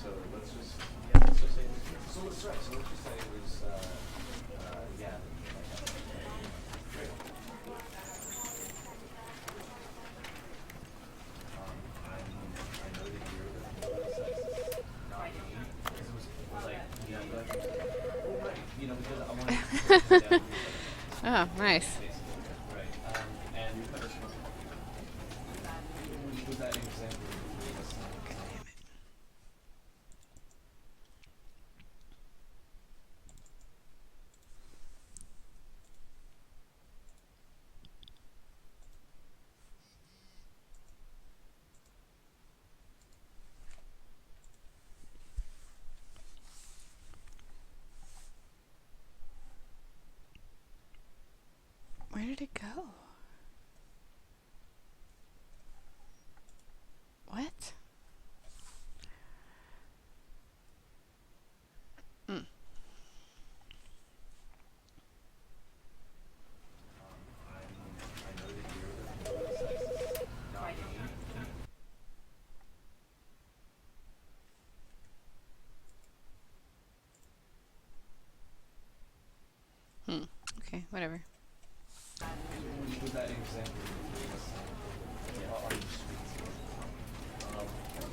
So let's just say. So let's right. So let's just say it was. Yeah. Great. I know that you're the sex. Not me. Because it was like well, right. Because I wanted to put it down. Oh, nice. Basically, right. And we put was that an example of Where did it go? What? Mm. I know that you're the sex. Not me. Okay, whatever. Was that an example of are you sweet?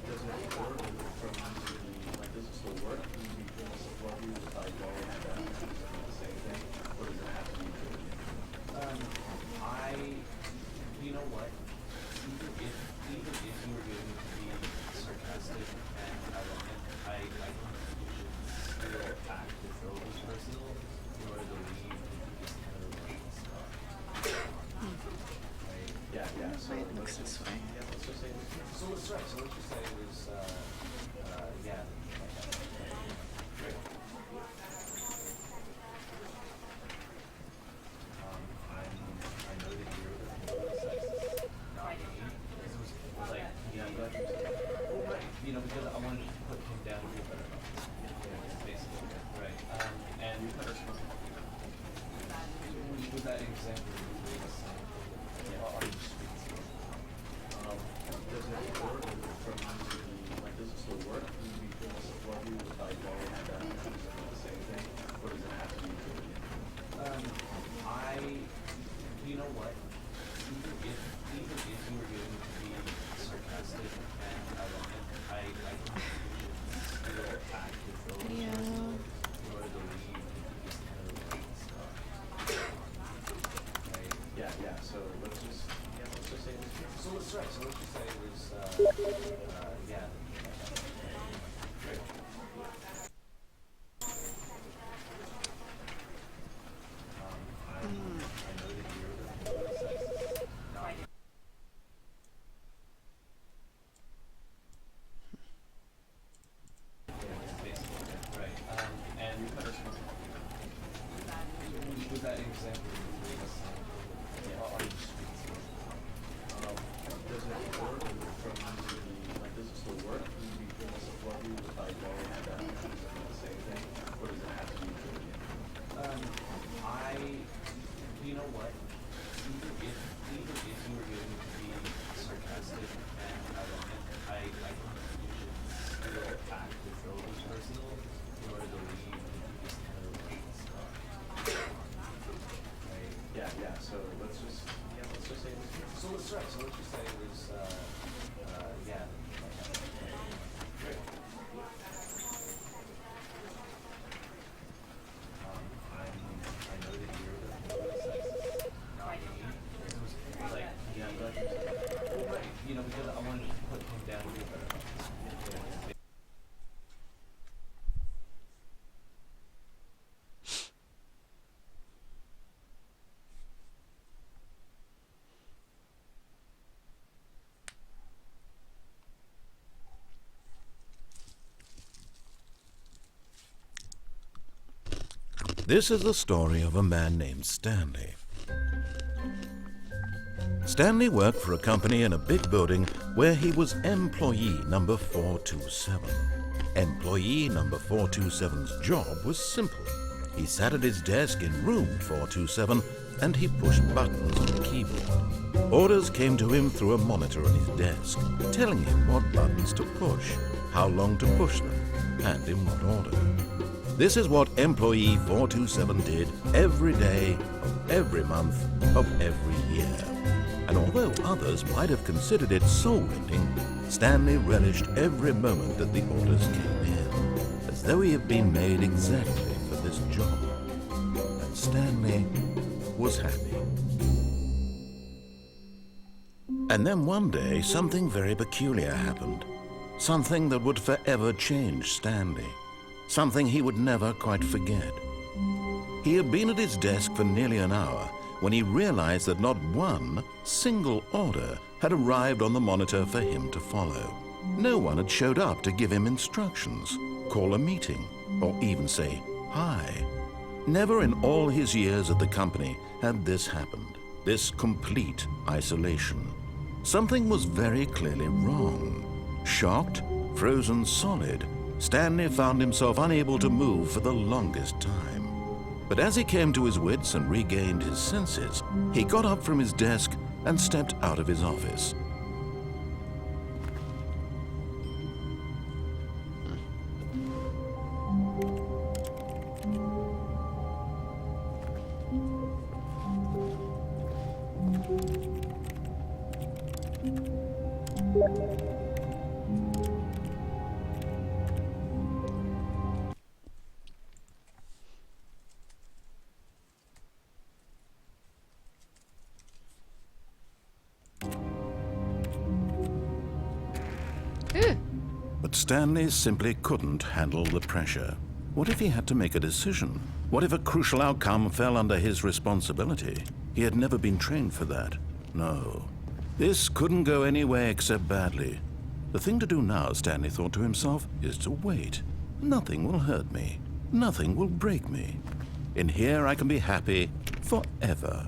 Does it work does it still work? Do you feel support you if I go and the same thing? Or does it have to be true? You know what? Even if you were going to be sarcastic and ironic, I think you should still act as though it was personal in order to leave this kind of emotional stuff. Right? Yeah. So It looks this way. yeah, let's just say so let's right. So let's just say it was yeah. Great. I know that you're the sex. Not me. Because it was like well, right. Because I wanted to put him down a little better. Basically. Right. And we put ourselves was that an example of are you sweet? Does it work does it still work? Do you feel support you if I go and the same thing? Or does it have to be true? You know what? Even if you were going to be sarcastic and ironic, I think you should still act as though it was Video. personal in order to leave this kind of emotional stuff. Right? Yeah. So let's just say it was so let's right. So let's just say it was yeah. Great. I know that you're the sex. Not me. Basically. Right. And we put ourselves was that an example of are you sweet? Does it work does it still work? Do you feel support you if I go and the same thing? Or does it have to be true? You know what? Even if you were going to be sarcastic and ironic, I think you should still act as though it was personal in order to leave this kind of emotional stuff. Right? Yeah. So let's just say it was so let's right. So let's just say it was yeah. Great. I know that you're the sex. Not me. Because it was like well, right. Because I wanted to put him down a little better. This is the story of a man named Stanley. Stanley worked for a company in a big building where he was employee number 427. Employee number 427's job was simple. He sat at his desk in room 427 and he pushed buttons on the keyboard. Orders came to him through a monitor on his desk, telling him what buttons to push. how long to push them, and in what order. This is what employee 427 did every day of every month of every year. And although others might have considered it soul-rending, Stanley relished every moment that the orders came in, as though he had been made exactly for this job. And Stanley was happy. And then one day, something very peculiar happened. Something that would forever change Stanley. Something he would never quite forget. He had been at his desk for nearly an hour when he realized that not one single order had arrived on the monitor for him to follow. No one had showed up to give him instructions, call a meeting, or even say hi. Never in all his years at the company had this happened, this complete isolation. Something was very clearly wrong. Shocked, frozen solid, Stanley found himself unable to move for the longest time. But as he came to his wits and regained his senses, he got up from his desk and stepped out of his office. But Stanley simply couldn't handle the pressure. What if he had to make a decision? What if a crucial outcome fell under his responsibility? He had never been trained for that. No. This couldn't go any way except badly. The thing to do now, Stanley thought to himself, is to wait. Nothing will hurt me. Nothing will break me. In here I can be happy forever.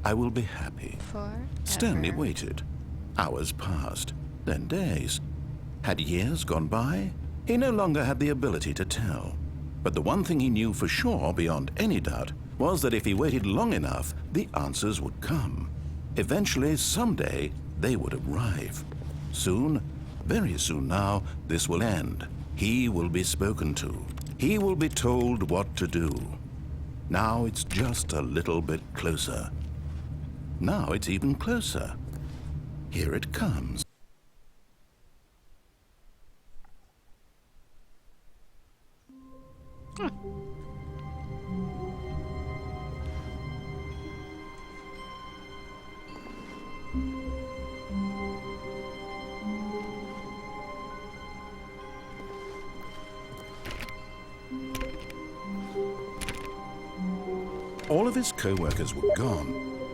I will be happy. Forever. Stanley waited. Hours passed, then days. Had years gone by? He no longer had the ability to tell. But the one thing he knew for sure, beyond any doubt, was that if he waited long enough, the answers would come. Eventually, someday, they would arrive. Soon, very soon now, this will end. He will be spoken to. He will be told what to do. Now it's just a little bit closer. Now it's even closer. Here it comes. All of his co-workers were gone.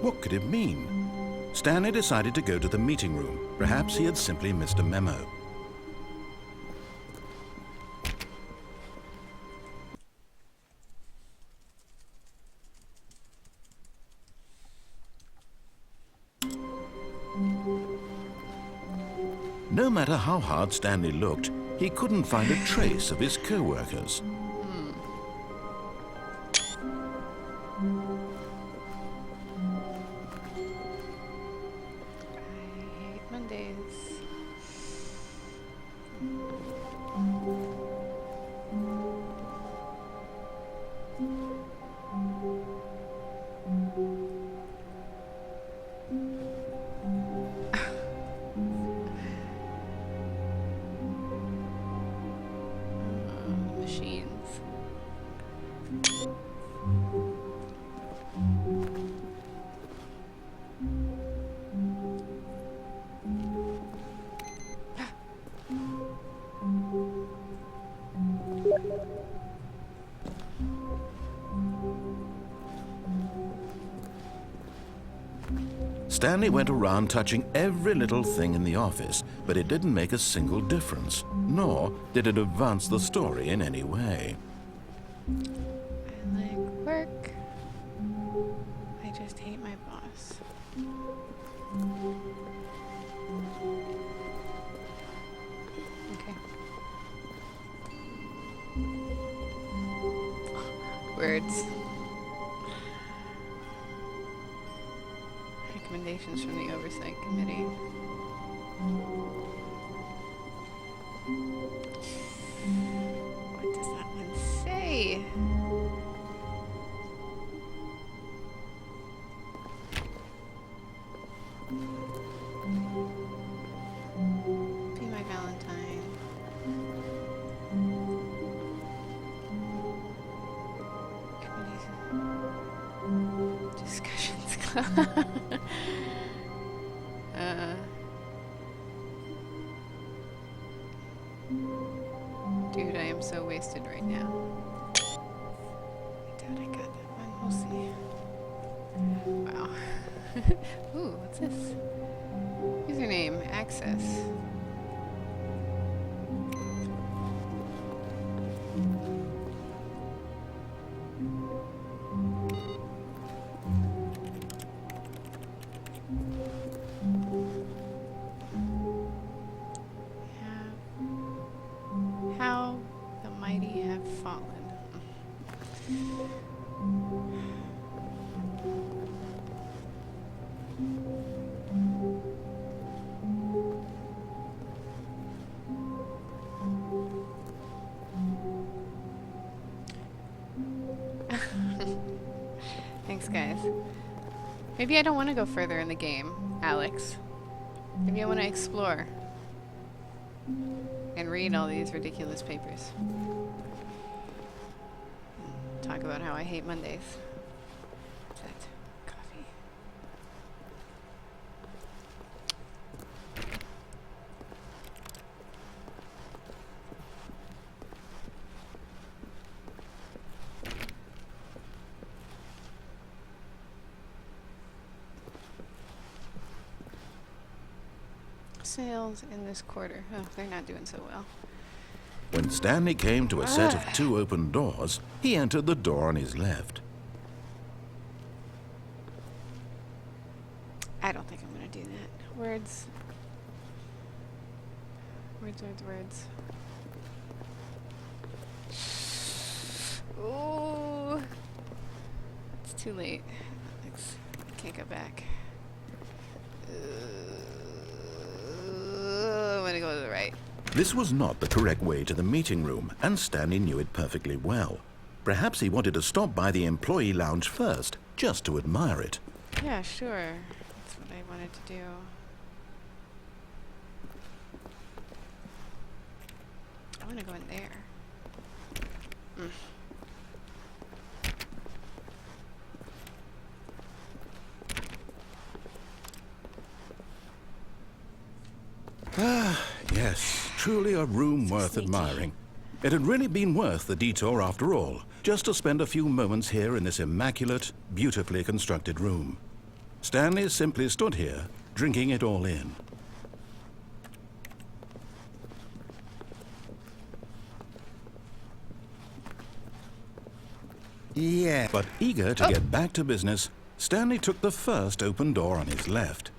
What could it mean? Stanley decided to go to the meeting room. Perhaps he had simply missed a memo. No matter how hard Stanley looked, he couldn't find a trace of his co-workers. I hate Mondays. Machines. Stanley went around touching every little thing in the office, but it didn't make a single difference, nor did it advance the story in any way. I like work. I just hate my boss. Okay. Words. Recommendations from the Oversight Committee. Dude, I am so wasted right now. I doubt I got that one. We'll see. Wow. Ooh, what's this? Username, access. How the mighty have fallen. Thanks, guys. Maybe I don't want to go further in the game, Alex. Maybe I want to explore and read all these ridiculous papers. Talk about how I hate Mondays. What's that? Coffee. Sales in this quarter. Oh, they're not doing so well. When Stanley came to a set of 2 open doors, he entered the door on his left. I don't think I'm gonna do that. Words. Words. Ooh. It's too late. I can't go back. I'm gonna go to the right. This was not the correct way to the meeting room, and Stanley knew it perfectly well. Perhaps he wanted to stop by the employee lounge first, just to admire it. Yeah, sure. That's what I wanted to do. I want to go in there. Yes, truly a room worth admiring. It had really been worth the detour after all, just to spend a few moments here in this immaculate, beautifully constructed room. Stanley simply stood here, drinking it all in. Yeah. But eager to get back to business, Stanley took the first open door on his left.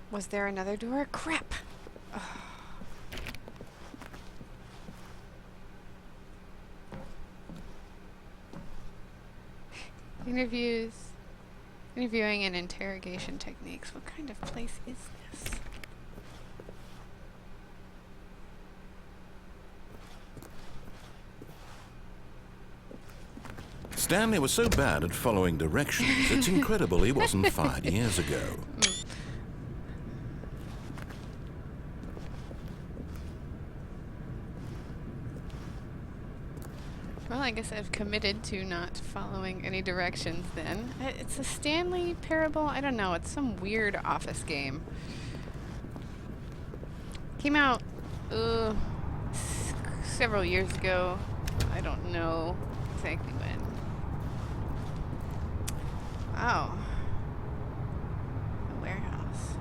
Was there another door? Crap! Ugh. Interviewing and interrogation techniques. What kind of place is this? Stanley was so bad at following directions, it's incredible he wasn't fired years ago. Well, I guess I've committed to not following any directions then. It's a Stanley Parable? I don't know. It's some weird office game. Came out several years ago. I don't know exactly when. Wow. A warehouse.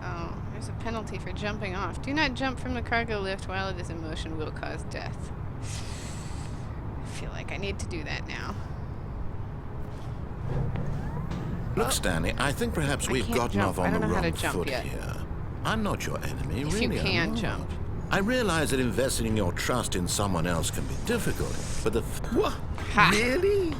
Oh, there's a penalty for jumping off. Do not jump from the cargo lift while it is in motion, will cause death. I feel like I need to do that now. Look, Stanley, I think perhaps we've gotten off on the wrong foot here. I'm not your enemy, if really. You can jump. I realize that investing your trust in someone else can be difficult, but what? Ha. Really?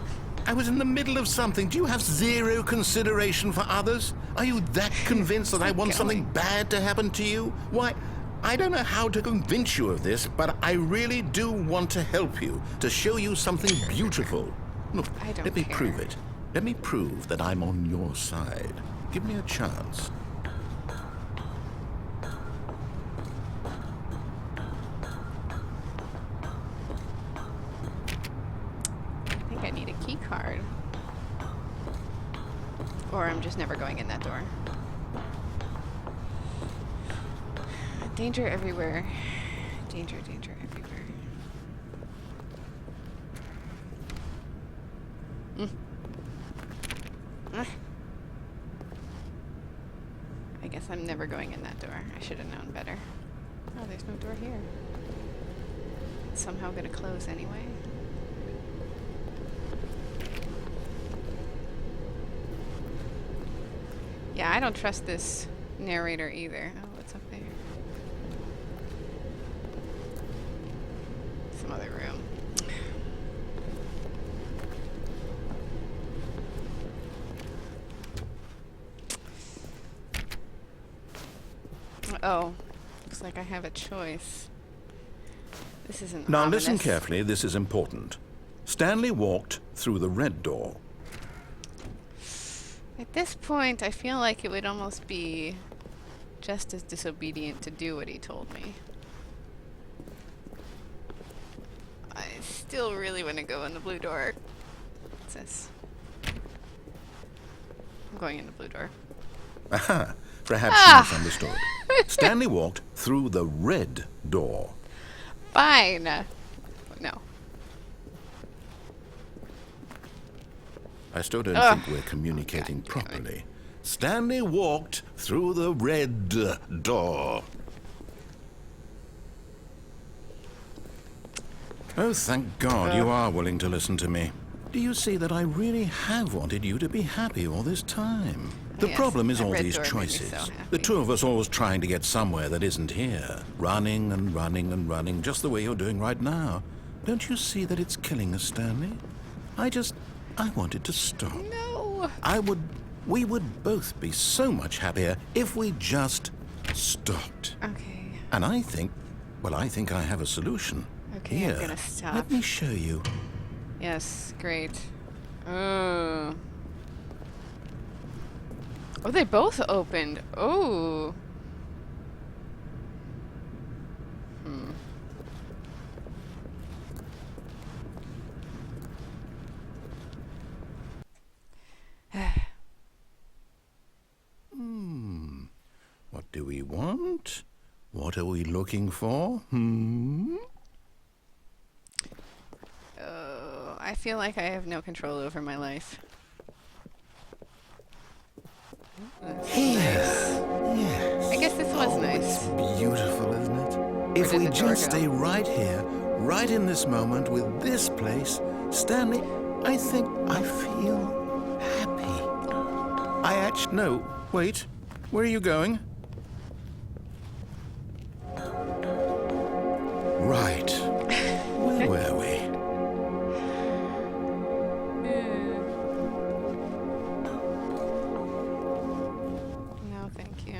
I was in the middle of something. Do you have zero consideration for others? Are you that convinced that I want something bad to happen to you? Why, I don't know how to convince you of this, but I really do want to help you, to show you something beautiful. Look, let me prove it. Let me prove that I'm on your side. Give me a chance. Or I'm just never going in that door. Danger everywhere. Danger, danger everywhere. I guess I'm never going in that door. I should have known better. Oh, there's no door here. It's somehow gonna close anyway. Yeah, I don't trust this narrator either. Oh, what's up there? Some other room. Oh, looks like I have a choice. This isn't Now ominous. listen carefully, this is important. Stanley walked through the red door. At this point, I feel like it would almost be just as disobedient to do what he told me. I still really want to go in the blue door. What's this? I'm going in the blue door. Aha! Perhaps you misunderstood. Stanley walked through the red door. Fine. No. I still don't think we're communicating properly. Stanley walked through the red door. Oh, thank God you are willing to listen to me. Do you see that I really have wanted you to be happy all this time? The Yes, problem is that all red these door made me so choices. happy. The two of us always trying to get somewhere that isn't here. Running and running and running, just the way you're doing right now. Don't you see that it's killing us, Stanley? I wanted to stop. No. We would both be so much happier if we just stopped. Okay. And I think I have a solution. Okay, Here, I'm gonna stop. let me show you. Yes, great. Oh. Oh, they both opened. Oh. What do we want? What are we looking for? Oh, I feel like I have no control over my life. Yes. Yes. I guess this was Oh, nice. it's beautiful, isn't it? If did we the door just go? stay right here, right in this moment with this place, Stanley, I think I feel happy. No, wait. Where are you going? Right. Where were we? No, thank you.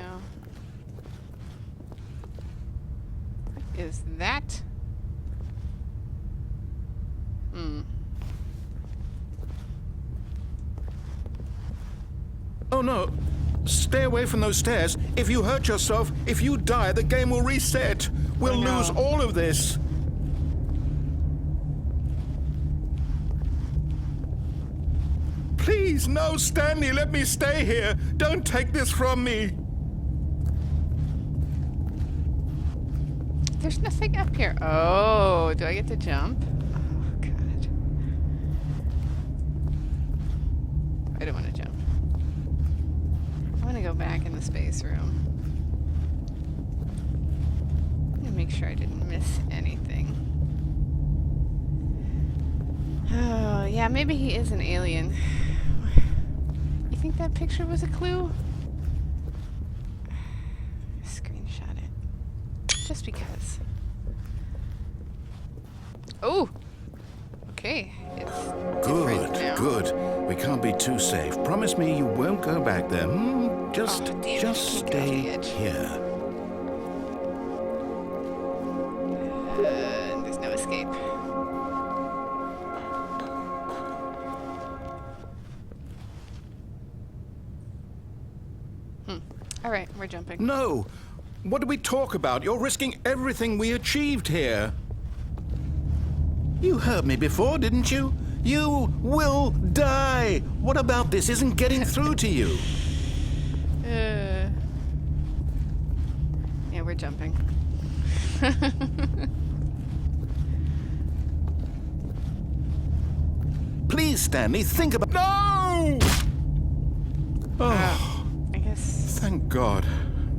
What is that? Oh no. Stay away from those stairs. If you hurt yourself, if you die, the game will reset. We'll Oh, no. lose all of this. Please, no, Stanley, let me stay here. Don't take this from me. There's nothing up here. Oh, do I get to jump? Oh, God. I don't want to jump. I want to go back in the space room. I'm going to make sure I didn't miss anything. Oh, yeah, maybe he is an alien. You think that picture was a clue? Screenshot it. Just because. Oh! Okay, it's different now. Good. We can't be too safe. Promise me you won't go back there. Just Oh, damn it, I just can't get off the stay edge. here. There's no escape. Alright, we're jumping. No! What did we talk about? You're risking everything we achieved here. You heard me before, didn't you? You will die! What about this isn't getting through to you? Yeah, we're jumping. Please, Stanley, think about... No! Oh, I guess thank God.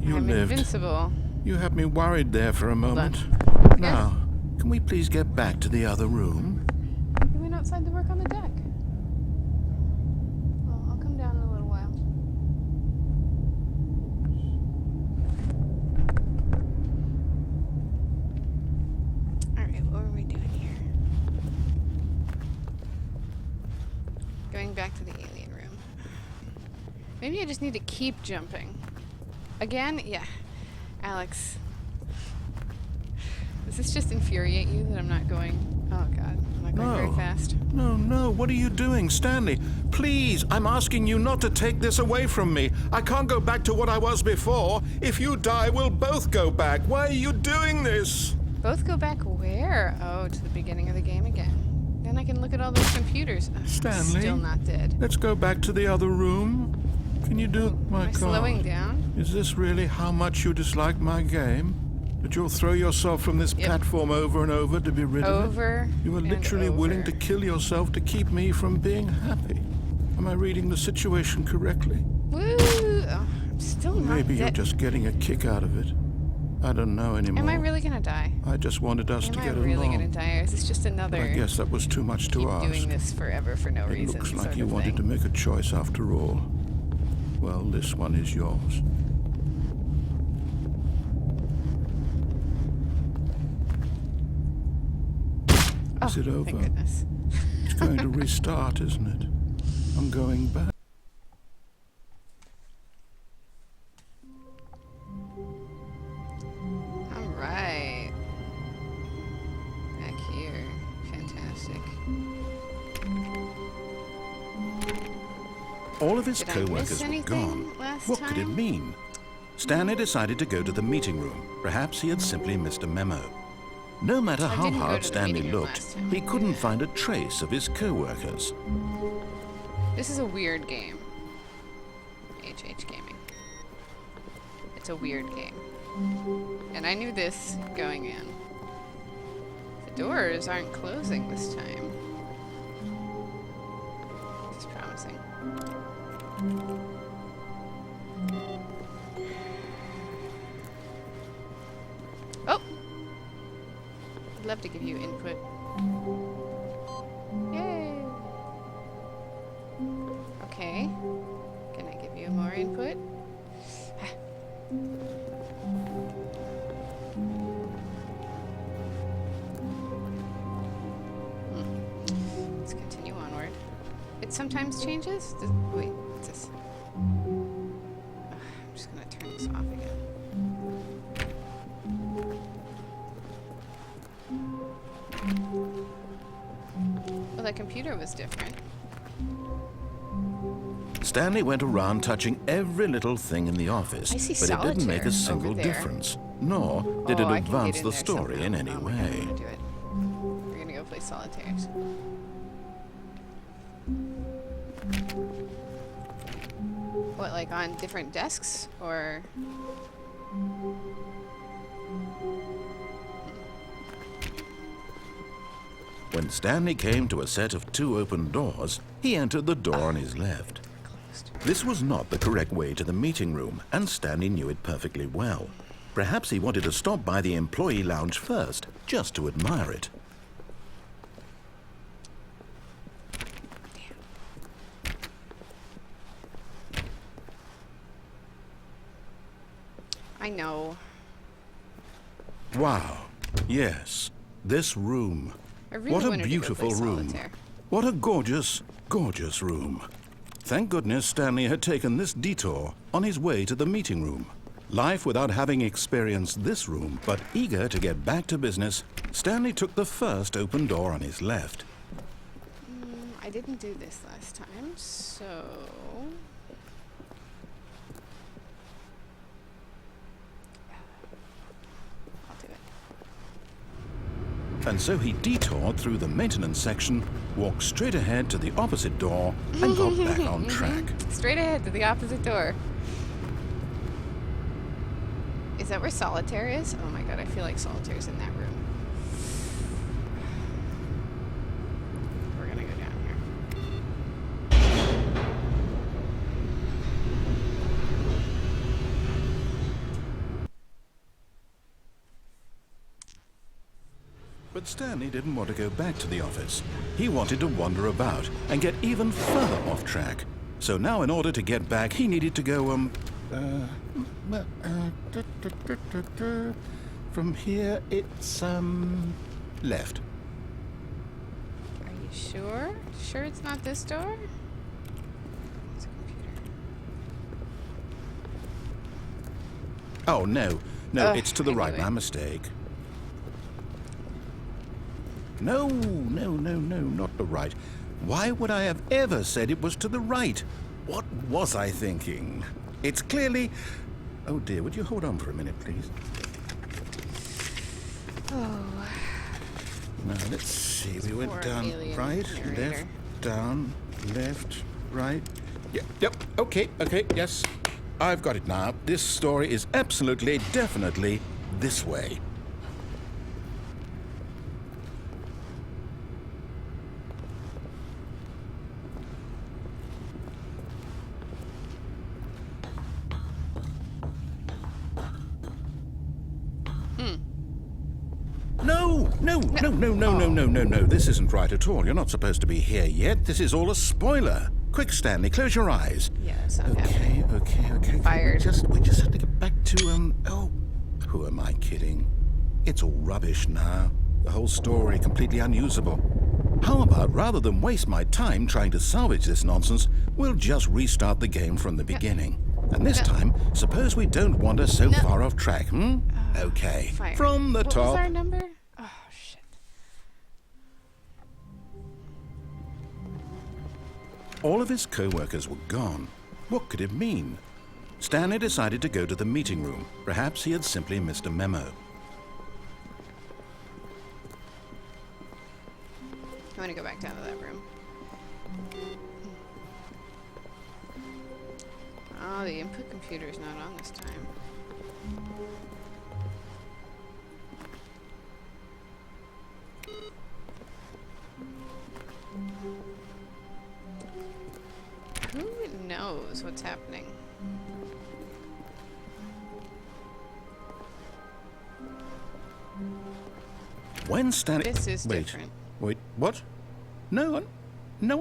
You I'm lived. invincible. You had me worried there for a moment. on. Now, can we please get back to the other room? You went outside to work on the deck. Well, I'll come down in a little while. Alright, what were we doing here? Going back to the alien room. Maybe I just need to keep jumping. Again? Yeah. Alex. Does this just infuriate you that I'm not going... Oh god, I'm not going very fast. No, what are you doing, Stanley? Please, I'm asking you not to take this away from me. I can't go back to what I was before. If you die, we'll both go back. Why are you doing this? Both go back where? Oh, to the beginning of the game again. Then I can look at all those computers. Ugh, Stanley? Still not dead. Let's go back to the other room. Can you do... Am My I God. slowing down? Is this really how much you dislike my game? That you'll throw yourself from this platform over and over to be rid of it? Over. You were and literally over. willing to kill yourself to keep me from being happy. Am I reading the situation correctly? Woo! Oh, I'm still not Maybe you're dead. just getting a kick out of it. I don't know anymore. Am I really gonna die? I just wanted us Am to I get really along. gonna die, or is this just another... I guess that was too much to keep ask. doing this forever for no It reason looks like sort you of wanted to thing. make a choice after all. Well, this one is yours. Is it over? Thank goodness. It's going to restart, isn't it? I'm going back. All right. Back here. Fantastic. All of his Did I co-workers miss were anything gone. last What could it time? mean? Stanley decided to go to the meeting room. Perhaps he had simply missed a memo. No matter how didn't go hard to the Stanley meeting room looked, last time. he couldn't find a trace of his co-workers. This is a weird game. HH Gaming. It's a weird game. And I knew this going in. The doors aren't closing this time. This is promising. Oh! I'd love to give you input. Yay! Okay. Can I give you more input? Let's continue onward. It sometimes changes? Wait, what's this? Ugh, I'm just gonna turn this off again. Well, that computer was different. Stanley went around touching every little thing in the office, I see but it didn't make solitaire a single over there. difference, nor did Oh, it I can advance get in the there story somehow. in any Oh my God, I'm way. gonna do it. We're gonna go play solitaires. What, like on different desks, or? When Stanley came to a set of 2 open doors, he entered the door on his left. Closed. This was not the correct way to the meeting room, and Stanley knew it perfectly well. Perhaps he wanted to stop by the employee lounge first, just to admire it. I know. Wow. Yes, this room. I really What a wanted to go beautiful play room. solitaire. What a gorgeous, gorgeous room. Thank goodness Stanley had taken this detour on his way to the meeting room. Life without having experienced this room, but eager to get back to business, Stanley took the first open door on his left. I didn't do this last time, so... I'll do it. And so he detoured through the maintenance section, walked straight ahead to the opposite door, and got back on track. Straight ahead to the opposite door. Is that where solitaire is? Oh my god, I feel like solitaire's in that room. We're gonna go down here. But Stanley didn't want to go back to the office. He wanted to wander about and get even further off track. So now in order to get back, he needed to go, from here, it's, left. Are you sure? Sure it's not this door? It's a computer. Oh, no. No, Ugh, it's to the I knew right. it. My mistake. No, not the right. Why would I have ever said it was to the right? What was I thinking? It's clearly... Oh dear, would you hold on for a minute, please? Oh. Now, let's see. We went Poor down, alien right, narrator. left, down, left, right. Yep, okay, yes. I've got it now. This story is absolutely, definitely this way. No. This isn't right at all. You're not supposed to be here yet. This is all a spoiler. Quick, Stanley, close your eyes. Yes, I'm happy. Okay. Fired. We just have to get back to, oh, who am I kidding? It's all rubbish now. The whole story completely unusable. How about, rather than waste my time trying to salvage this nonsense, we'll just restart the game from the beginning. And this time, suppose we don't wander so far off track, Okay. Fired. From the top. What was our number? Oh, shit. All of his co-workers were gone. What could it mean? Stanley decided to go to the meeting room. Perhaps he had simply missed a memo. I want to go back down to that room. Oh, the input computer is not on this time. Who knows what's happening? When Stanley... This is different. Wait, what? No,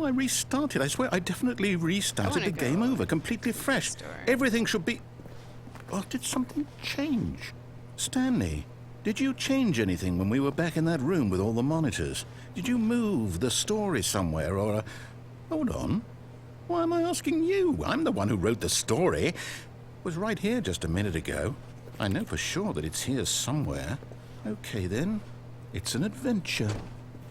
I restarted. I swear, I definitely restarted the game over, completely fresh. Everything should be... Oh, did something change? Stanley, did you change anything when we were back in that room with all the monitors? Did you move the story somewhere, or... Hold on. Why am I asking you? I'm the one who wrote the story. It was right here just a minute ago. I know for sure that it's here somewhere. Okay, then. It's an adventure.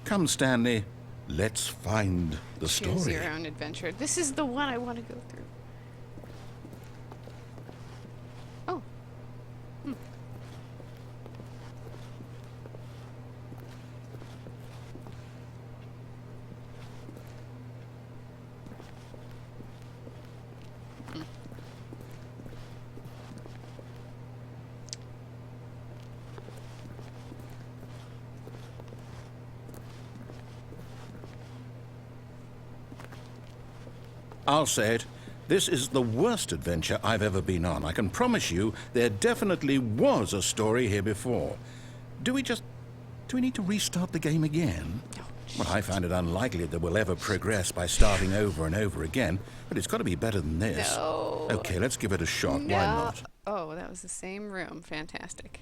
Come, Stanley. Let's find the story. Choose your own adventure. This is the one I want to go through. Oh. I'll say it. This is the worst adventure I've ever been on. I can promise you there definitely was a story here before. Do we need to restart the game again? Well, I find it unlikely that we'll ever progress by starting over and over again, but it's got to be better than this. No. Okay, let's give it a shot. No. Why not? Oh, that was the same room. Fantastic.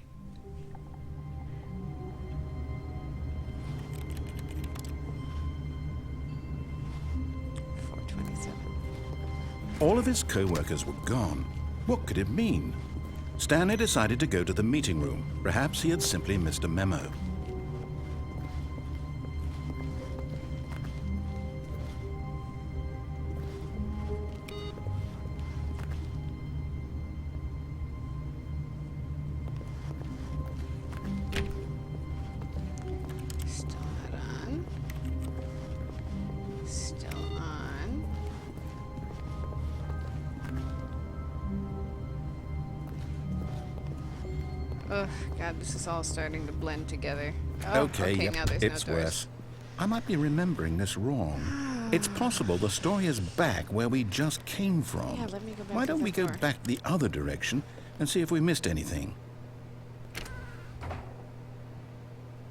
All of his co-workers were gone. What could it mean? Stanley decided to go to the meeting room. Perhaps he had simply missed a memo. Oh, God, this is all starting to blend together. Oh, Okay, yep, now there's it's no doors. worse. I might be remembering this wrong. It's possible the story is back where we just came from. Yeah, let me go back Why to don't the we go door. back the other direction and see if we missed anything?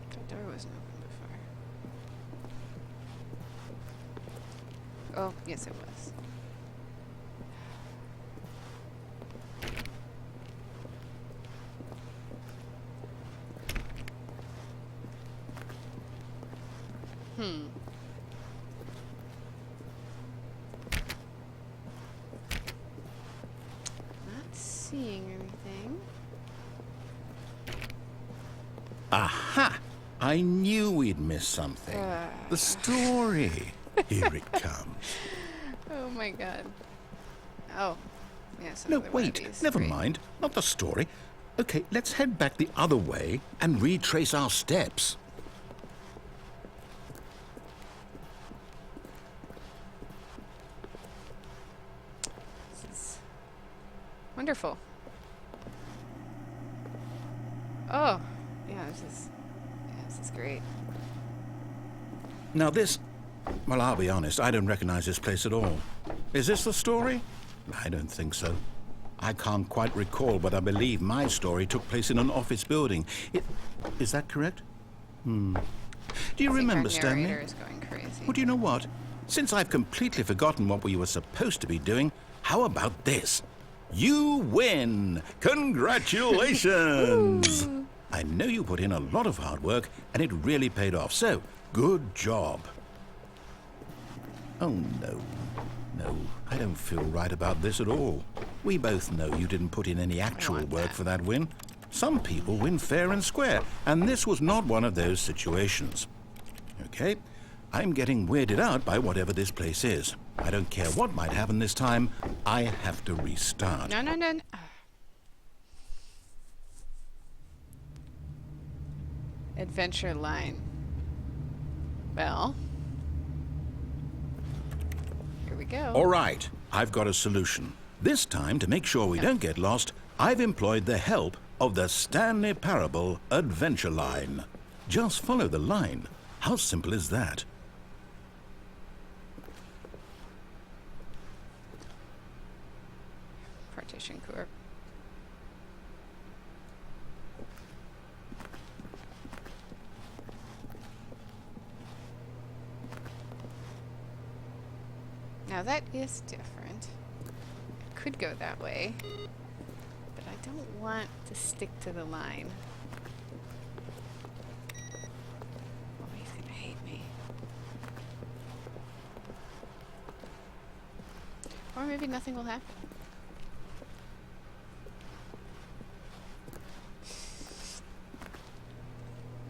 That door wasn't open before. Oh, yes, it was. Not seeing anything. Aha! I knew we'd missed something. The story. Here it comes. Oh my God. Oh, yes. No, wait, never mind. Not the story. Okay, let's head back the other way and retrace our steps. This is wonderful. Oh, yeah, this is great. Now this... Well, I'll be honest, I don't recognize this place at all. Is this the story? I don't think so. I can't quite recall, but I believe my story took place in an office building. Is that correct? Do you remember, our Stanley? narrator is going crazy. Well, do you know what? Since I've completely forgotten what we were supposed to be doing, how about this? You win! Congratulations! I know you put in a lot of hard work, and it really paid off, so good job. Oh, no. No, I don't feel right about this at all. We both know you didn't put in any actual want work that. for that win. Some people win fair and square, and this was not one of those situations. Okay, I'm getting weirded out by whatever this place is. I don't care what might happen this time. I have to restart. No, no, no. Adventure line. Well, here we go. All right, I've got a solution. This time, to make sure we don't get lost, I've employed the help of the Stanley Parable Adventure Line. Just follow the line. How simple is that? Partition Corp. Now that is different. I could go that way, but I don't want to stick to the line. Oh, he's gonna hate me. Or maybe nothing will happen.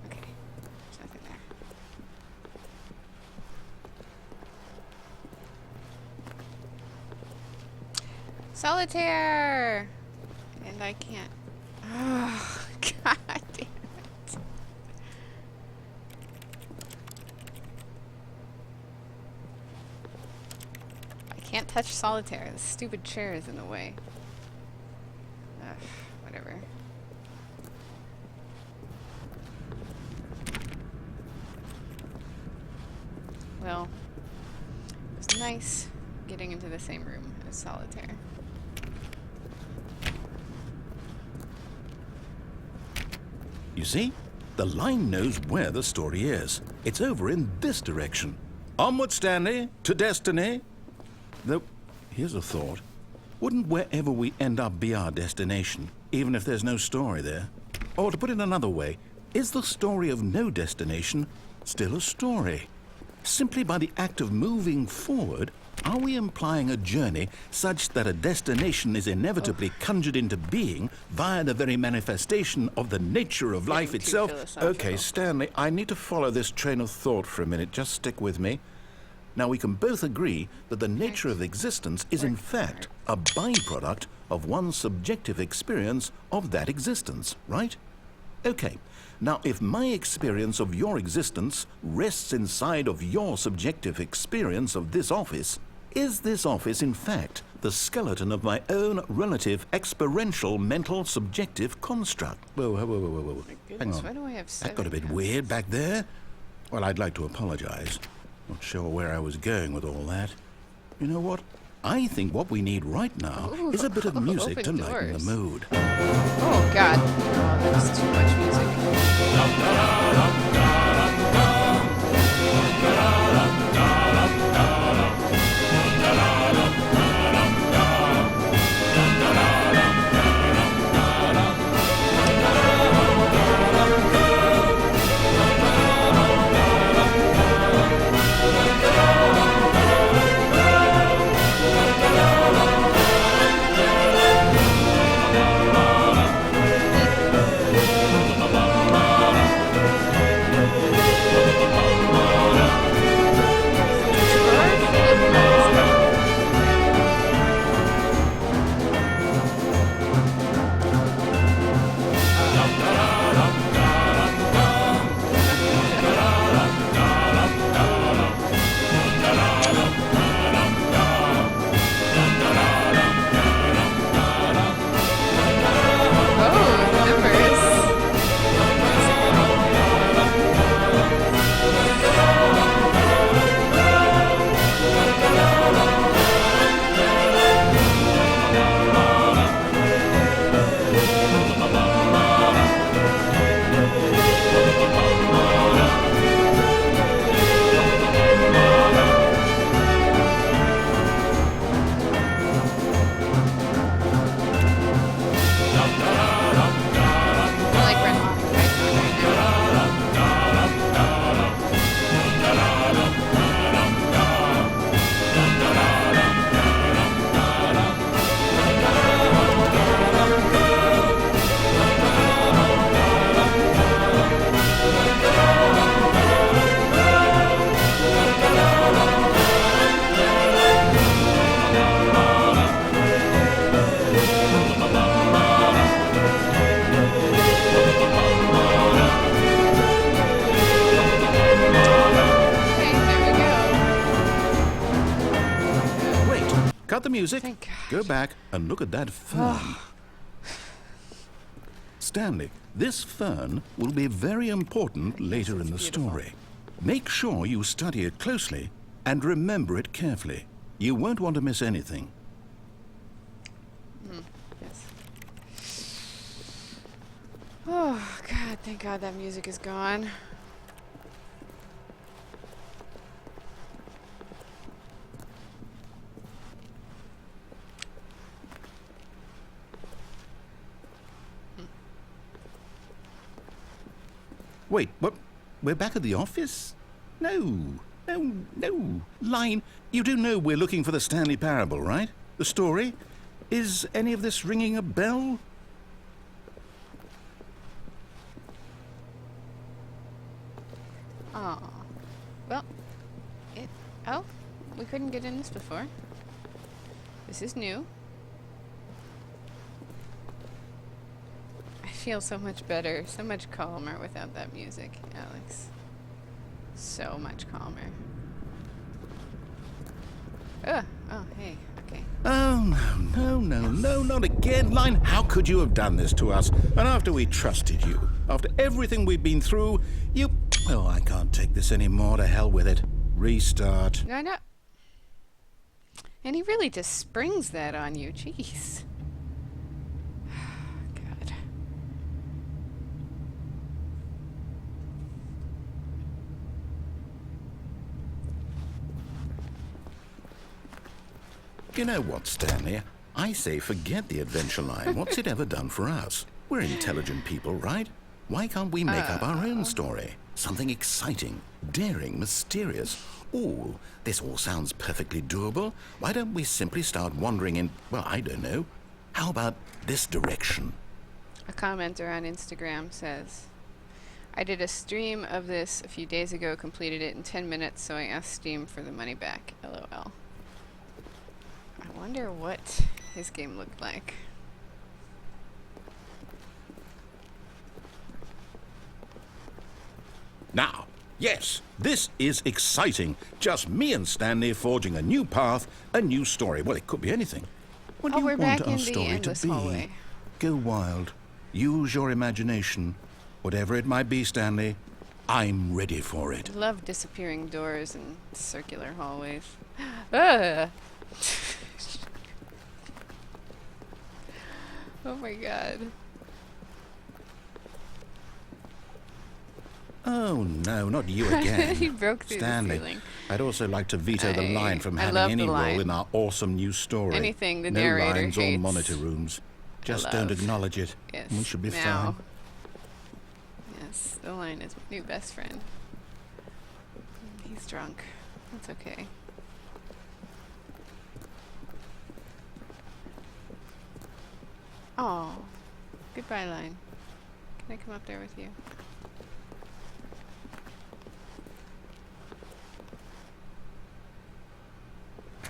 Okay, there's nothing there. Solitaire! And I can't. Oh, God damn it. I can't touch solitaire. The stupid chair is in the way. Ugh, whatever. Well, it was nice getting into the same room as solitaire. You see? The line knows where the story is. It's over in this direction. Onward, Stanley, to destiny. Though, here's a thought. Wouldn't wherever we end up be our destination, even if there's no story there? Or to put it another way, is the story of no destination still a story? Simply by the act of moving forward, are we implying a journey such that a destination is inevitably conjured into being via the very manifestation of the nature of life Getting too itself? philosophical. Okay, Stanley, I need to follow this train of thought for a minute. Just stick with me. Now, we can both agree that the nature of existence is in fact a byproduct of one's subjective experience of that existence, right? Okay. Now, if my experience of your existence rests inside of your subjective experience of this office, is this office, in fact, the skeleton of my own relative experiential mental subjective construct. Whoa. Hang Goodness, on. why do I have That got a bit 7 weird back there. Well, I'd like to apologize. Not sure where I was going with all that. You know what? I think what we need right now is a bit of music to open lighten the doors. mood. Oh, God. Oh, that's too much music. Oh, numbers. I like Red Hot Python right now. Okay, there we go. Wait, cut the music. Thank God. Go back and look at that fern. Stanley, this fern will be very important later in the beautiful. story. Make sure you study it closely and remember it carefully. You won't want to miss anything. Yes. Oh, God, thank God that music is gone. Wait, what? We're back at the office? No. Line, you do know we're looking for the Stanley Parable, right? The story? Is any of this ringing a bell? Oh. Well, oh, we couldn't get in this before. This is new. I feel so much better, so much calmer without that music, Alex. So much calmer. Oh, hey, okay. Oh, no, not again. Line, how could you have done this to us? And after we trusted you, after everything we've been through, you... Oh, I can't take this anymore. To hell with it. Restart. No, no. And he really just springs that on you. Jeez. God. You know what, Stanley? I say forget the adventure line. What's it ever done for us? We're intelligent people, right? Why can't we make up our own story? Something exciting, daring, mysterious. Ooh, this all sounds perfectly doable. Why don't we simply start wandering in, well, I don't know. How about this direction? A commenter on Instagram says, I did a stream of this a few days ago, completed it in 10 minutes, so I asked Steam for the money back. LOL. I wonder what his game looked like. Now, Yes, this is exciting. Just me and Stanley forging a new path, a new story. Well, it could be anything. What Oh, do you we're want back our in the story to endless be? hallway. Go wild. Use your imagination. Whatever it might be, Stanley, I'm ready for it. I love disappearing doors and circular hallways. Ah! Oh my god. Oh, no, not you again. He broke through Stanley, the ceiling. I'd also like to veto the line from I having love any the role line. in our awesome new story. Anything the no narrator lines or hates. monitor rooms. Just don't love. acknowledge it. Yes. And we should be now. fine. Yes, the line is my new best friend. He's drunk. That's okay. Oh, goodbye, line. Can I come up there with you?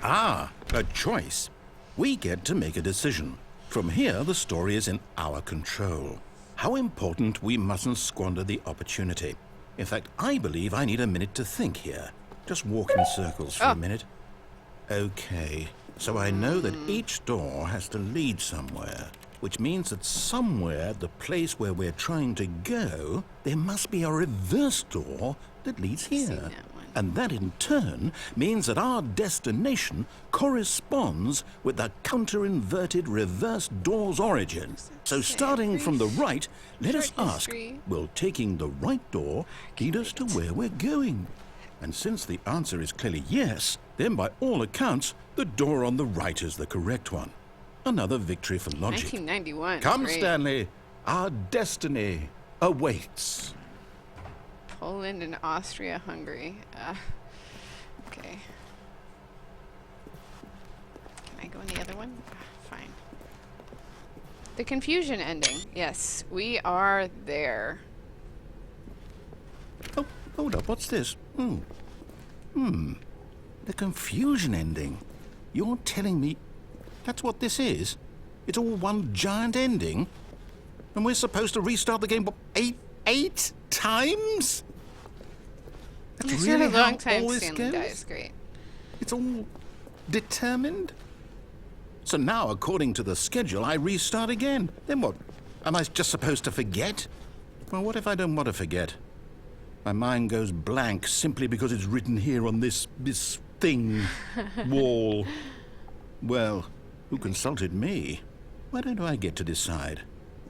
Ah, a choice. We get to make a decision. From here, the story is in our control. How important we mustn't squander the opportunity. In fact, I believe I need a minute to think here. Just walk in circles for a minute. Okay, so I know that each door has to lead somewhere, which means that somewhere, the place where we're trying to go, there must be a reverse door that leads Seen here. that one. And that in turn means that our destination corresponds with the counter-inverted reverse door's origin. So starting from the right, let us Short ask, history. will taking the right door lead us to where we're going? And since the answer is clearly yes, then by all accounts, the door on the right is the correct one. Another victory for logic. 1991. Come, Great. Stanley. Our destiny awaits. Poland and Austria, Hungary. Okay. Can I go in the other one? Fine. The confusion ending. Yes, we are there. Oh, hold up. What's this? The confusion ending. You're telling me that's what this is? It's all one giant ending? And we're supposed to restart the game, what, eight times? That's It's really been a long how time all this Stanley goes? dies. Great. It's all determined? So now, according to the schedule, I restart again. Then what? Am I just supposed to forget? Well, what if I don't want to forget? My mind goes blank simply because it's written here on this thing, wall. Well, who consulted me? Why don't I get to decide?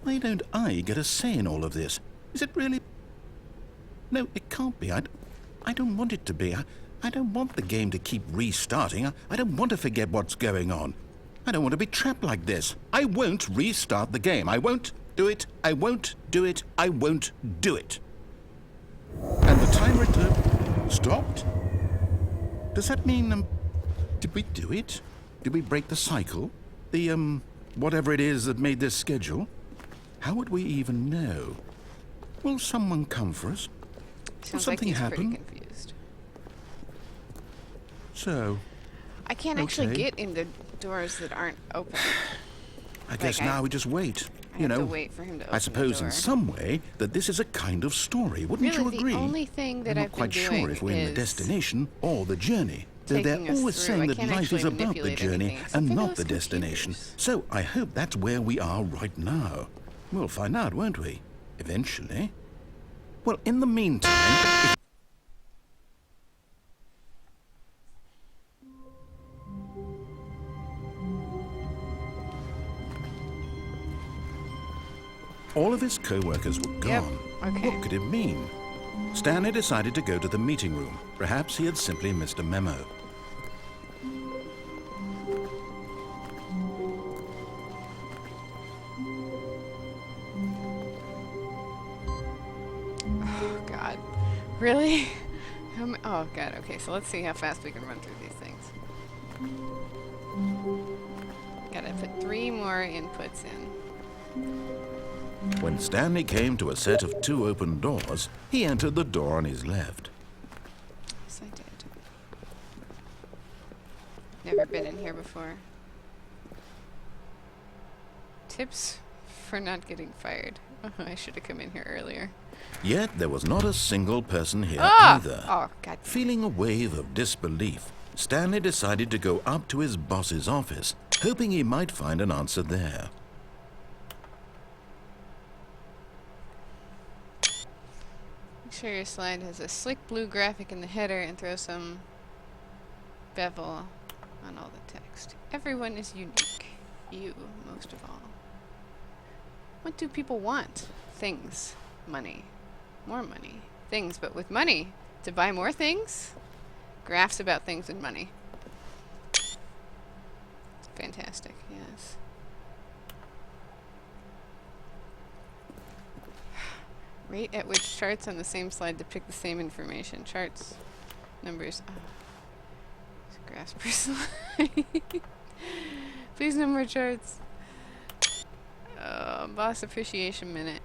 Why don't I get a say in all of this? Is it really? No, it can't be. I don't want it to be. I don't want the game to keep restarting. I don't want to forget what's going on. I don't want to be trapped like this. I won't restart the game. I won't do it. I won't do it. I won't do it. And the timer stopped? Does that mean, did we do it? Did we break the cycle? The, whatever it is that made this schedule? How would we even know? Will someone come for us? Sounds something like he's happen? pretty confused. So, I can't actually Okay. get in the doors that aren't open. I guess now we just wait. I You have know, to wait for him to open I the suppose door. in some way that this is a kind of story. Wouldn't Really, you agree? the only thing that I'm I've not quite been sure doing if we're in the is destination or the journey. Though taking they're us always through. saying I that can't life is actually about the manipulate journey anything, except and for not those the destination. computers. So I hope that's where we are right now. We'll find out, won't we? Eventually. Well, in the meantime... All of his co-workers were Yep, gone. okay. What could it mean? Stanley decided to go to the meeting room. Perhaps he had simply missed a memo. Oh, God. Really? Oh, God. Okay, so let's see how fast we can run through these things. Gotta put 3 more inputs in. When Stanley came to a set of 2 open doors, he entered the door on his left. Yes, I did. Never been in here before. Tips for not getting fired. I should have come in here earlier. Yet there was not a single person here Ah! either. Oh, God. Feeling a wave of disbelief, Stanley decided to go up to his boss's office, hoping he might find an answer there. Make sure your slide has a slick blue graphic in the header and throw some bevel on all the text. Everyone is unique. You, most of all. What do people want? Things. Money. More money. Things, but with money. To buy more things? Graphs about things and money. Fantastic, yes. Rate at which charts on the same slide depict the same information. Charts, numbers. Oh. Graphs per slide. Please, no more charts. Boss appreciation minute.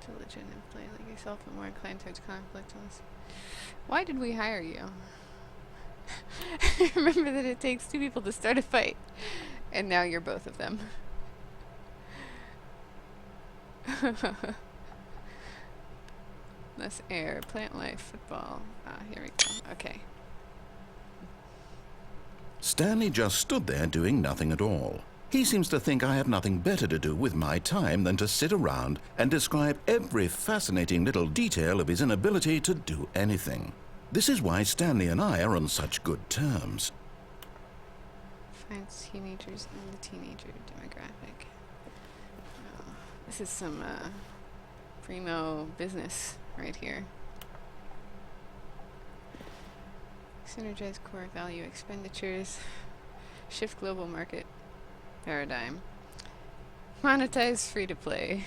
Diligent employee like yourself, but more inclined towards conflict. Why did we hire you? Remember that it takes two people to start a fight, and now you're both of them. Less air, plant life, football. Ah, here we go. Okay. Stanley just stood there doing nothing at all. He seems to think I have nothing better to do with my time than to sit around and describe every fascinating little detail of his inability to do anything. This is why Stanley and I are on such good terms. Find teenagers in the teenager demographic. Oh, this is some primo business right here. Synergize core value expenditures. Shift global market paradigm. Monetize free to play.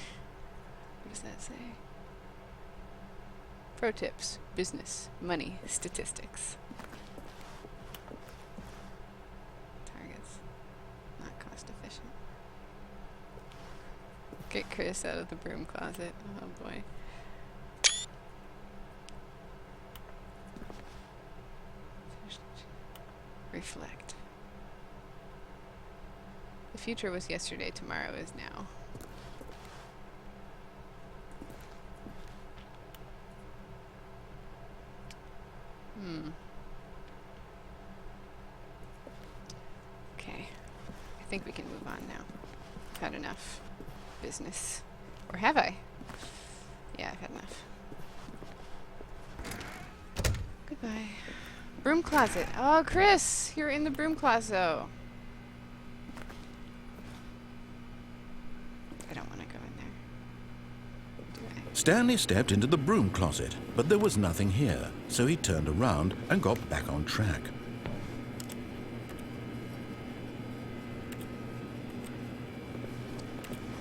What does that say? Pro tips. Business. Money. Statistics. Targets. Not cost efficient. Get Chris out of the broom closet. Oh boy. Reflect. The future was yesterday, tomorrow is now. Okay. I think we can move on now. I've had enough business. Or have I? Yeah, I've had enough. Goodbye. Broom closet. Oh, Chris! You're in the broom closet. I don't want to go in there. Do I? Stanley stepped into the broom closet, but there was nothing here, so he turned around and got back on track.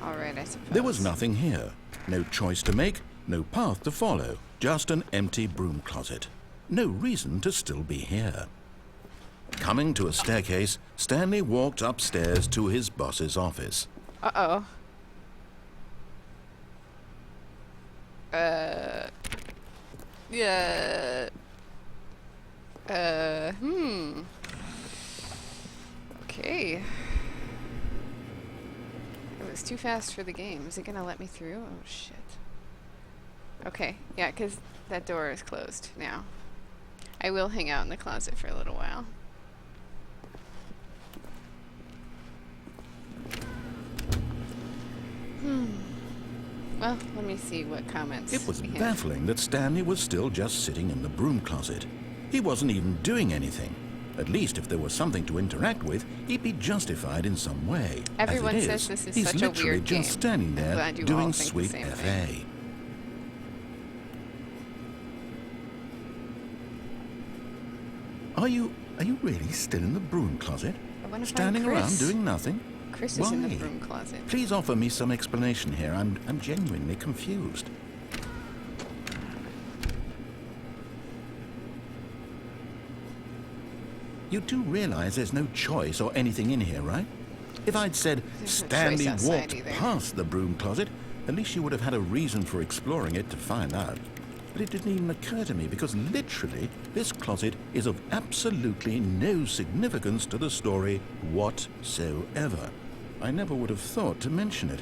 Alright, I suppose. There was nothing here. No choice to make, no path to follow, just an empty broom closet. No reason to still be here. Coming to a staircase, Stanley walked upstairs to his boss's office. Uh-oh. Yeah. Okay. It was too fast for the game. Is it gonna let me through? Oh, shit. Okay, yeah, 'cause that door is closed now. I will hang out in the closet for a little while. Well, let me see what comments. It was we have. baffling that Stanley was still just sitting in the broom closet. He wasn't even doing anything. At least if there was something to interact with, he'd be justified in some way. Everyone As it says this is he's such a literally weird just game. standing I'm there glad you all doing think the sweet same FA. way. Are you really still in the broom closet? I wanna find Standing around Chris. doing nothing? Chris is in the Why? broom closet. Please offer me some explanation here. I'm genuinely confused. You do realize there's no choice or anything in here, right? If I'd said There's no Stanley choice outside walked either. past the broom closet, at least you would have had a reason for exploring it to find out. but it didn't even occur to me because literally this closet is of absolutely no significance to the story whatsoever. I never would have thought to mention it.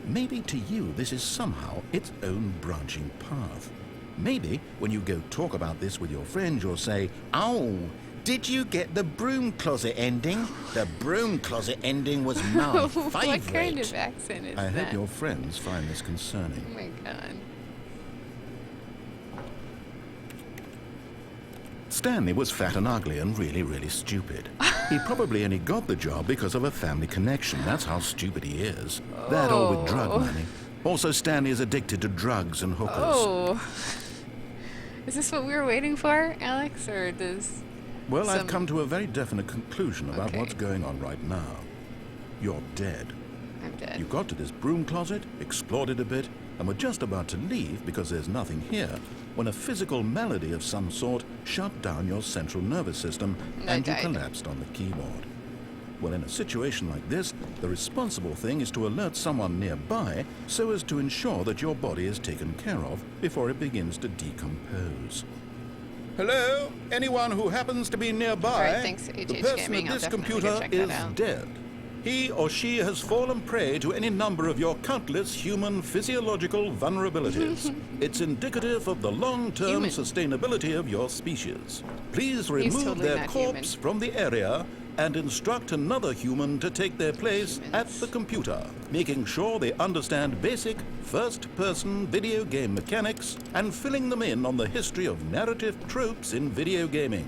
Maybe to you this is somehow its own branching path. Maybe when you go talk about this with your friends, you'll say, "Oh, did you get the broom closet ending? The broom closet ending was my favorite." What kind of accent is I that? hope your friends find this concerning. Oh my god. Stanley was fat and ugly and really, really stupid. He probably only got the job because of a family connection. That's how stupid he is. That or with drug money. Also, Stanley is addicted to drugs and hookers. Oh. Is this what we were waiting for, Alex? Or does... Well, I've come to a very definite conclusion about Okay. what's going on right now. You're dead. I'm dead. You got to this broom closet, explored it a bit, and were just about to leave because there's nothing here when a physical malady of some sort shut down your central nervous system I and you died. collapsed on the keyboard. Well, in a situation like this, the responsible thing is to alert someone nearby so as to ensure that your body is taken care of before it begins to decompose. Hello? Anyone who happens to be nearby? All right, thanks, The HH person Gaming. at I'll this definitely go computer check is that out. dead. He or she has fallen prey to any number of your countless human physiological vulnerabilities. It's indicative of the long-term Human. sustainability of your species. Please remove totally their not corpse human. from the area and instruct another human to take their place at Humans. the computer, making sure they understand basic first-person video game mechanics and filling them in on the history of narrative tropes in video gaming,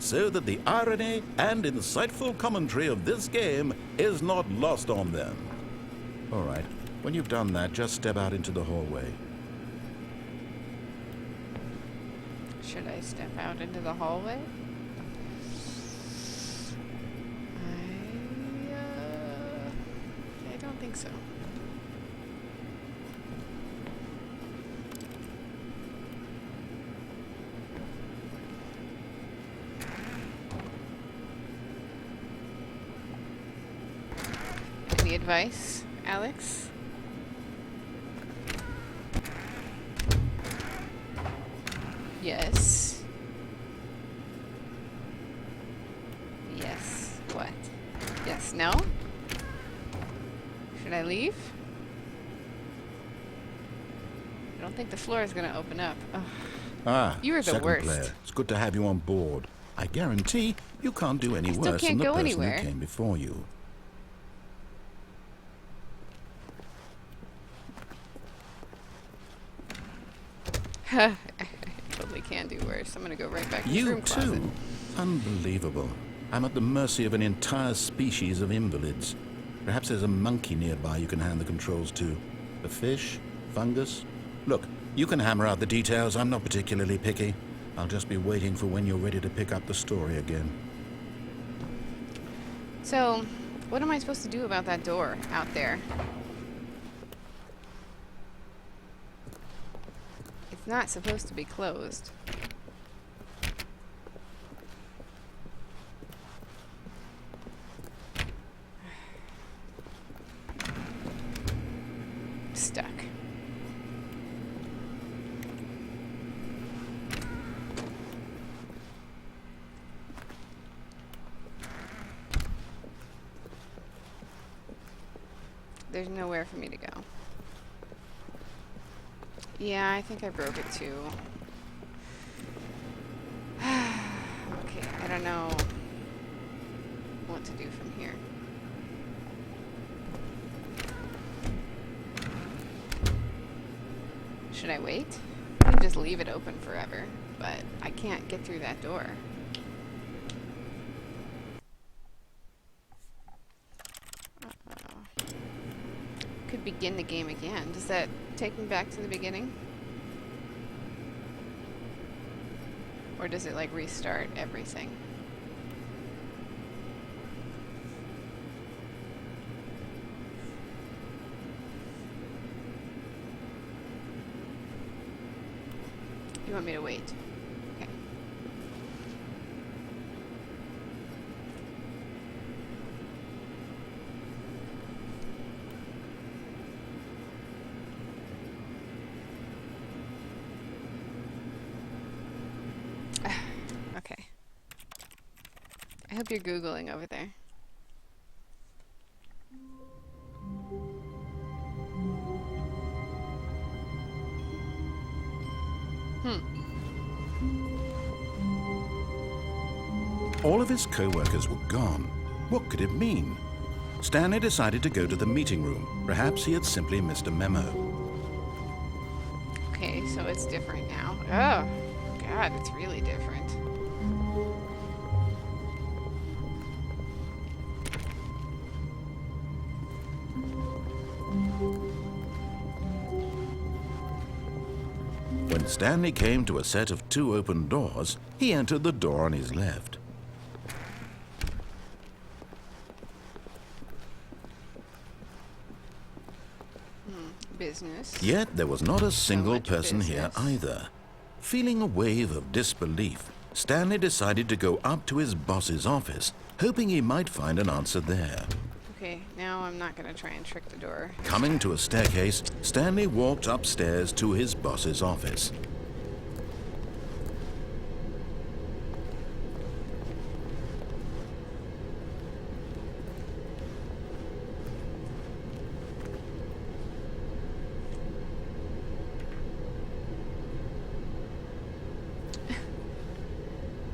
so that the irony and insightful commentary of this game is not lost on them. All right, when you've done that, just step out into the hallway. Should I step out into the hallway? I don't think so. Any advice, Alex? Yes. Yes. What? Yes. No? Should I leave? I don't think the floor is going to open up. Ugh. Ah, You were the second worst. player. It's good to have you on board. I guarantee you can't do any I still worse can't than the go person anywhere. who came before you. I totally can do worse. I'm going to go right back to the You room closet. too? Unbelievable. I'm at the mercy of an entire species of invalids. Perhaps there's a monkey nearby you can hand the controls to. A fish? Fungus? Look, you can hammer out the details. I'm not particularly picky. I'll just be waiting for when you're ready to pick up the story again. So, what am I supposed to do about that door out there? It's not supposed to be closed. Stuck. There's nowhere for me to go. Yeah, I think I broke it too. Okay, I don't know what to do from here. Should I wait? I can just leave it open forever, but I can't get through that door. Uh-oh. Could begin the game again. Does that take me back to the beginning? Or does it like restart everything? You want me to wait? Okay. I hope you're Googling over there. All of his co-workers were gone. What could it mean? Stanley decided to go to the meeting room. Perhaps he had simply missed a memo. Okay, so it's different now. Oh, God, it's really different. When Stanley came to a set of 2 open doors, he entered the door on his left. Business. Yet there was not a single much person here business. either. Feeling a wave of disbelief, Stanley decided to go up to his boss's office, hoping he might find an answer there. Okay, now I'm not gonna try and trick the door. Coming to a staircase, Stanley walked upstairs to his boss's office.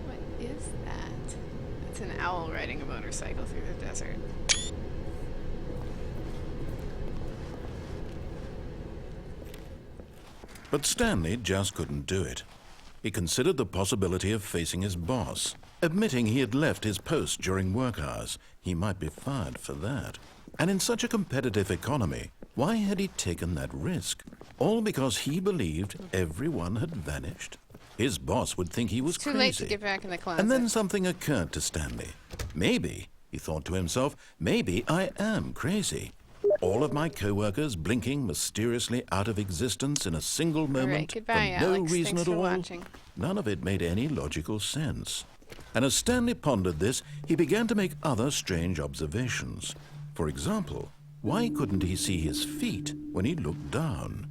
What is that? It's an owl riding a motorcycle through the desert. But Stanley just couldn't do it. He considered the possibility of facing his boss. Admitting he had left his post during work hours, he might be fired for that. And in such a competitive economy, why had he taken that risk? All because he believed everyone had vanished? His boss would think he was Too crazy. late to get back in the closet. And then something occurred to Stanley. Maybe, he thought to himself, maybe I am crazy. All of my co-workers blinking mysteriously out of existence in a single moment goodbye, for no Alex. reason Thanks at for all. watching. None of it made any logical sense. And as Stanley pondered this, he began to make other strange observations. For example, why couldn't he see his feet when he looked down?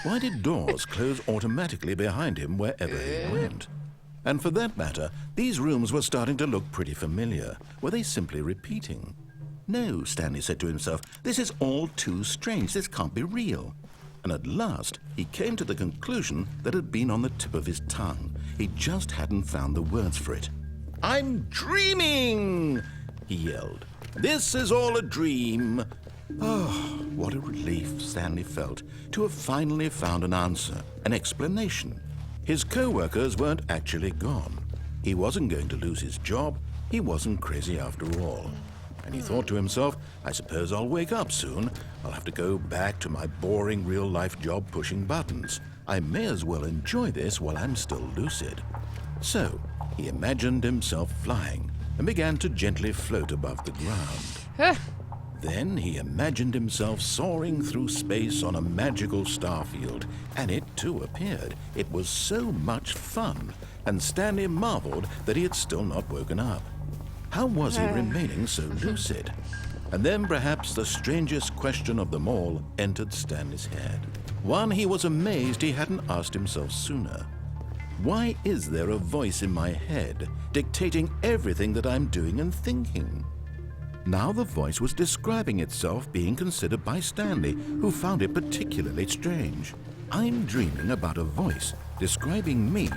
Why did doors close automatically behind him wherever he went? And for that matter, these rooms were starting to look pretty familiar. Were they simply repeating? No, Stanley said to himself, this is all too strange. This can't be real. And at last, he came to the conclusion that had been on the tip of his tongue. He just hadn't found the words for it. I'm dreaming, he yelled. This is all a dream. Oh, what a relief Stanley felt to have finally found an answer, an explanation. His co-workers weren't actually gone. He wasn't going to lose his job. He wasn't crazy after all. And he thought to himself, I suppose I'll wake up soon. I'll have to go back to my boring real-life job pushing buttons. I may as well enjoy this while I'm still lucid. So, he imagined himself flying and began to gently float above the ground. Then he imagined himself soaring through space on a magical starfield, and it too appeared. It was so much fun, and Stanley marveled that he had still not woken up. How was he remaining so lucid? And then perhaps the strangest question of them all entered Stanley's head. One he was amazed he hadn't asked himself sooner. Why is there a voice in my head dictating everything that I'm doing and thinking? Now the voice was describing itself being considered by Stanley, who found it particularly strange. I'm dreaming about a voice describing me,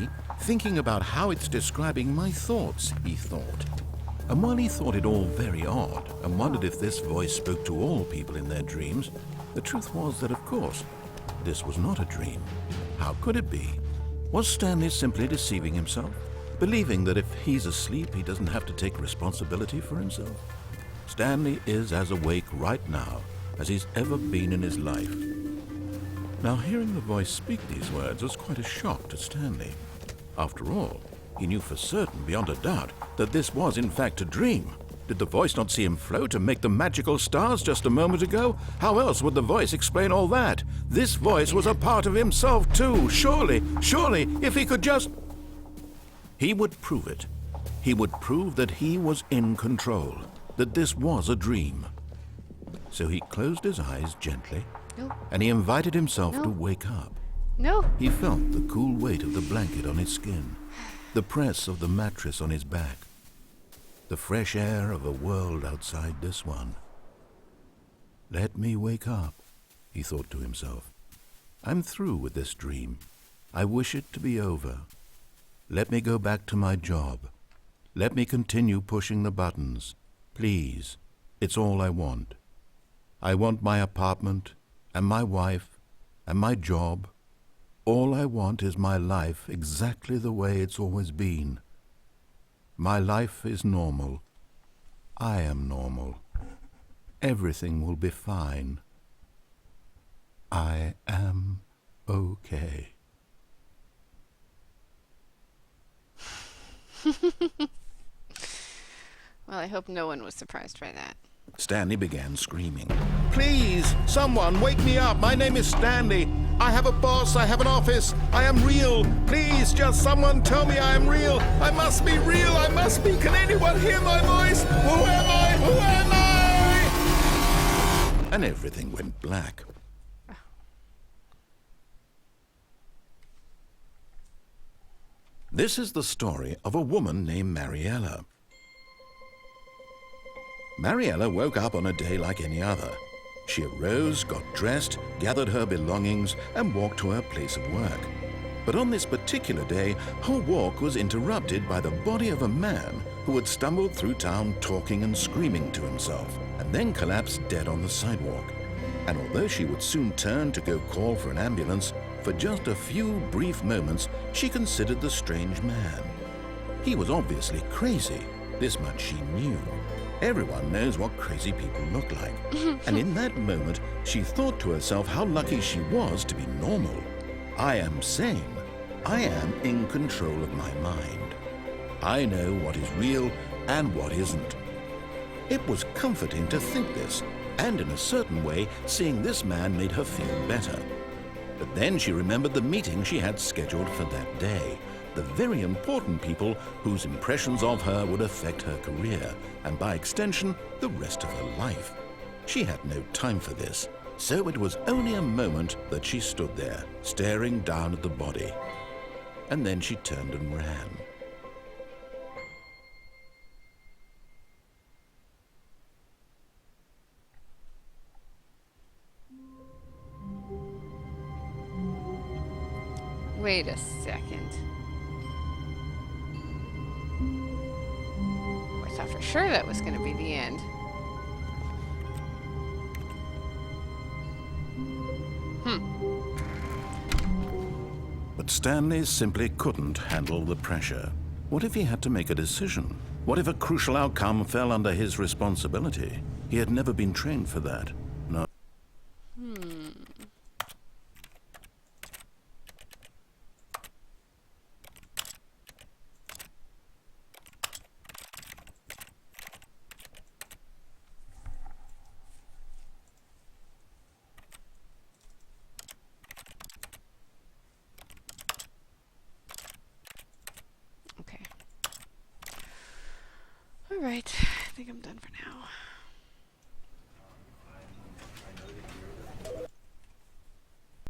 thinking about how it's describing my thoughts, he thought. And while he thought it all very odd and wondered if this voice spoke to all people in their dreams, the truth was that, of course, this was not a dream. How could it be? Was Stanley simply deceiving himself, believing that if he's asleep, he doesn't have to take responsibility for himself? Stanley is as awake right now as he's ever been in his life. Now, hearing the voice speak these words was quite a shock to Stanley. After all, he knew for certain, beyond a doubt, that this was in fact a dream. Did the voice not see him float and make the magical stars just a moment ago? How else would the voice explain all that? This voice was a part of himself too. Surely, if he could just... He would prove it. He would prove that he was in control, that this was a dream. So he closed his eyes gently, and he invited himself to wake up. No. He felt the cool weight of the blanket on his skin, the press of the mattress on his back. the fresh air of a world outside this one. Let me wake up, he thought to himself. I'm through with this dream. I wish it to be over. Let me go back to my job. Let me continue pushing the buttons. Please, it's all I want. I want my apartment, and my wife, and my job. All I want is my life exactly the way it's always been. My life is normal. I am normal. Everything will be fine. I am okay. Well, I hope no one was surprised by that. Stanley began screaming. Please, someone, wake me up. My name is Stanley. I have a boss. I have an office. I am real. Please, just someone tell me I am real. I must be real. I must be. Can anyone hear my voice? Who am I? Who am I? And everything went black. This is the story of a woman named Mariella. Mariella woke up on a day like any other. She arose, got dressed, gathered her belongings, and walked to her place of work. But on this particular day, her walk was interrupted by the body of a man who had stumbled through town talking and screaming to himself, and then collapsed dead on the sidewalk. And although she would soon turn to go call for an ambulance, for just a few brief moments she considered the strange man. He was obviously crazy, this much she knew. Everyone knows what crazy people look like. And in that moment, she thought to herself how lucky she was to be normal. I am sane. I am in control of my mind. I know what is real and what isn't. It was comforting to think this, and in a certain way, seeing this man made her feel better. But then she remembered the meeting she had scheduled for that day. The very important people whose impressions of her would affect her career, and by extension, the rest of her life. She had no time for this, so it was only a moment that she stood there, staring down at the body. And then she turned and ran. Wait a second. I thought for sure that was going to be the end. But Stanley simply couldn't handle the pressure. What if he had to make a decision? What if a crucial outcome fell under his responsibility? He had never been trained for that. No. Okay. All right. I think I'm done for now.